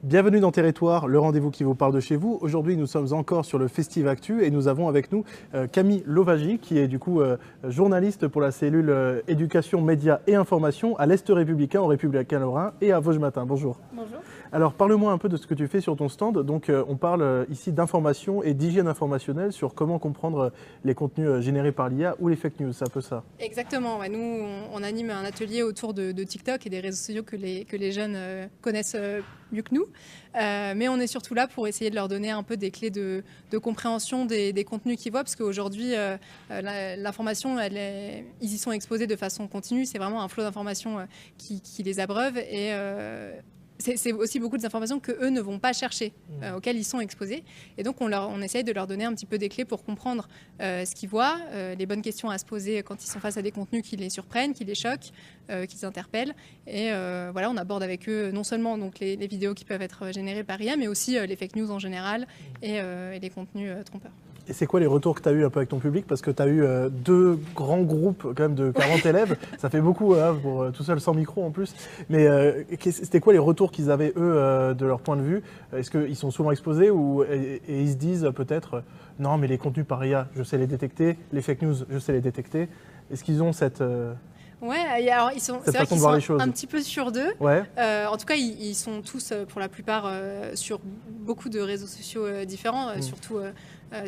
Bienvenue dans Territoire, le rendez-vous qui vous parle de chez vous. Aujourd'hui, nous sommes encore sur le Festivactu et nous avons avec nous Camille Louwagie, qui est du coup journaliste pour la cellule éducation, médias et information à l'Est républicain, au Républicain Lorrain et à Vosges Matin. Bonjour. Bonjour. Alors, parle-moi un peu de ce que tu fais sur ton stand. Donc, on parle ici d'information et d'hygiène informationnelle sur comment comprendre les contenus générés par l'IA ou les fake news. C'est un peu ça. Exactement. Ouais, nous, on anime un atelier autour de TikTok et des réseaux sociaux que les jeunes connaissent mieux que nous. Mais on est surtout là pour essayer de leur donner un peu des clés de compréhension des contenus qu'ils voient, parce qu'aujourd'hui, l'information, ils y sont exposés de façon continue. C'est vraiment un flot d'informations qui les abreuve et c'est aussi beaucoup d'informations qu'eux ne vont pas chercher, auxquelles ils sont exposés. Et donc, on essaye de leur donner un petit peu des clés pour comprendre ce qu'ils voient, les bonnes questions à se poser quand ils sont face à des contenus qui les surprennent, qui les choquent, qui les interpellent. Et voilà, on aborde avec eux non seulement donc, les vidéos qui peuvent être générées par IA, mais aussi les fake news en général et les contenus trompeurs. Et c'est quoi les retours que tu as eu un peu avec ton public? Parce que tu as eu deux grands groupes quand même de 40 élèves. Ça fait beaucoup pour tout seul, sans micro en plus. Mais c'était quoi les retours qu'ils avaient, eux, de leur point de vue? Est-ce qu'ils sont souvent exposés et ils se disent peut-être non, mais les contenus par IA, je sais les détecter. Les fake news, je sais les détecter. Est-ce qu'ils ont cette... Ouais, alors c'est vrai qu'ils sont un petit peu sur deux. Ouais. En tout cas, ils sont tous, pour la plupart, sur beaucoup de réseaux sociaux différents, surtout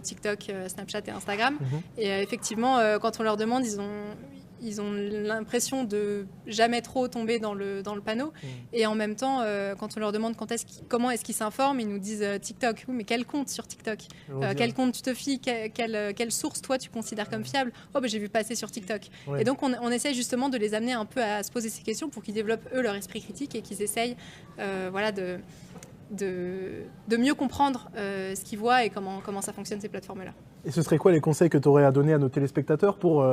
TikTok, Snapchat et Instagram. Et effectivement, quand on leur demande, ils ont l'impression de jamais trop tomber dans le panneau. Et en même temps, quand on leur demande comment est-ce qu'ils s'informent, ils nous disent TikTok. Oui, mais quel compte sur TikTok? Quel compte tu te fies? Quelle source, toi, tu considères comme fiable? Oh, j'ai vu passer sur TikTok. Ouais. Et donc, on essaye justement de les amener un peu à se poser ces questions pour qu'ils développent, eux, leur esprit critique et qu'ils essayent voilà, de mieux comprendre ce qu'ils voient et comment ça fonctionne ces plateformes-là. Et ce serait quoi les conseils que tu aurais à donner à nos téléspectateurs pour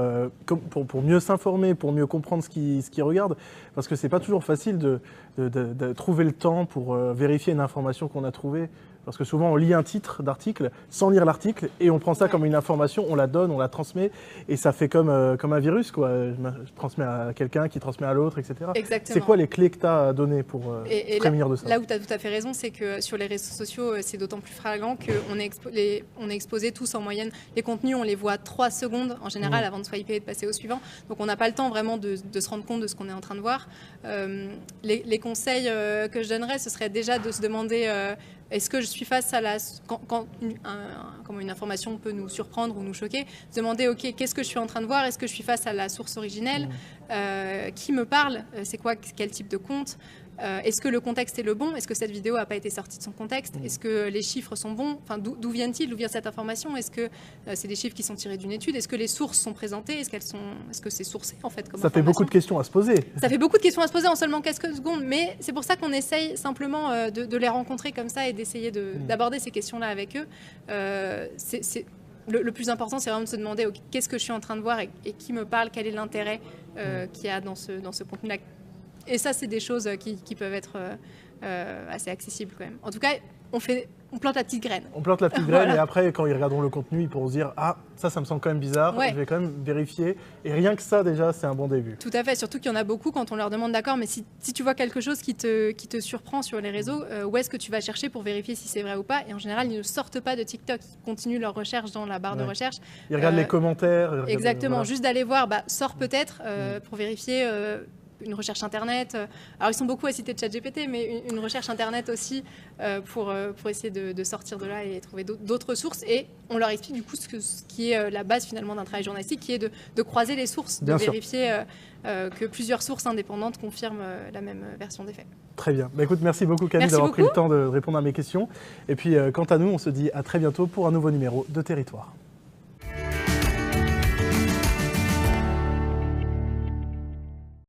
mieux s'informer, pour mieux comprendre ce qu'ils regardent? Parce que c'est pas toujours facile de trouver le temps pour vérifier une information qu'on a trouvée. Parce que souvent, on lit un titre d'article sans lire l'article et on prend ça comme une information, on la donne, on la transmet et ça fait comme un virus, quoi. Je transmets à quelqu'un qui transmet à l'autre, etc. Exactement. C'est quoi les clés que tu as à donner pour prévenir de ça? Là où tu as tout à fait raison, c'est que sur les réseaux sociaux, c'est d'autant plus flagrant qu'on est exposé tous en moyenne. Les contenus, on les voit 3 secondes en général avant de swiper et de passer au suivant. Donc on n'a pas le temps vraiment de se rendre compte de ce qu'on est en train de voir. Les conseils que je donnerais, ce serait déjà de se demander... est-ce que je suis face à quand une information peut nous surprendre ou nous choquer, se demander, OK, qu'est-ce que je suis en train de voir? Est-ce que je suis face à la source originelle? Qui me parle? C'est quoi? Quel type de compte? Est-ce que le contexte est le bon? Est-ce que cette vidéo n'a pas été sortie de son contexte? Est-ce que les chiffres sont bons? Enfin, d'où viennent-ils? D'où vient cette information? Est-ce que c'est des chiffres qui sont tirés d'une étude? Est-ce que les sources sont présentées? Est-ce que c'est sourcé en fait comme Ça fait beaucoup de questions à se poser. Ça fait beaucoup de questions à se poser en seulement quelques secondes, mais c'est pour ça qu'on essaye simplement de les rencontrer comme ça et d'essayer d'aborder ces questions-là avec eux. Le plus important, c'est vraiment de se demander qu'est-ce que je suis en train de voir et qui me parle, quel est l'intérêt qu'il y a dans ce contenu-là. Et ça, c'est des choses qui peuvent être assez accessibles quand même. En tout cas, on plante la petite graine. On plante la petite graine et après, quand ils regarderont le contenu, ils pourront se dire « Ah, ça me semble quand même bizarre, je vais quand même vérifier. » Et rien que ça, déjà, c'est un bon début. Tout à fait, surtout qu'il y en a beaucoup quand on leur demande « D'accord, mais si tu vois quelque chose qui te surprend sur les réseaux, où est-ce que tu vas chercher pour vérifier si c'est vrai ou pas ?» Et en général, ils ne sortent pas de TikTok, ils continuent leur recherche dans la barre de recherche. Ils regardent les commentaires. Exactement, juste d'aller voir, sort peut-être pour vérifier... une recherche Internet. Alors, ils sont beaucoup à citer ChatGPT, mais une recherche Internet aussi pour essayer de sortir de là et trouver d'autres sources. Et on leur explique du coup ce qui est la base finalement d'un travail journalistique, qui est de croiser les sources, de vérifier que plusieurs sources indépendantes confirment la même version des faits. Très bien. Écoute, merci beaucoup Camille d'avoir pris le temps de répondre à mes questions. Et puis, quant à nous, on se dit à très bientôt pour un nouveau numéro de Territoire.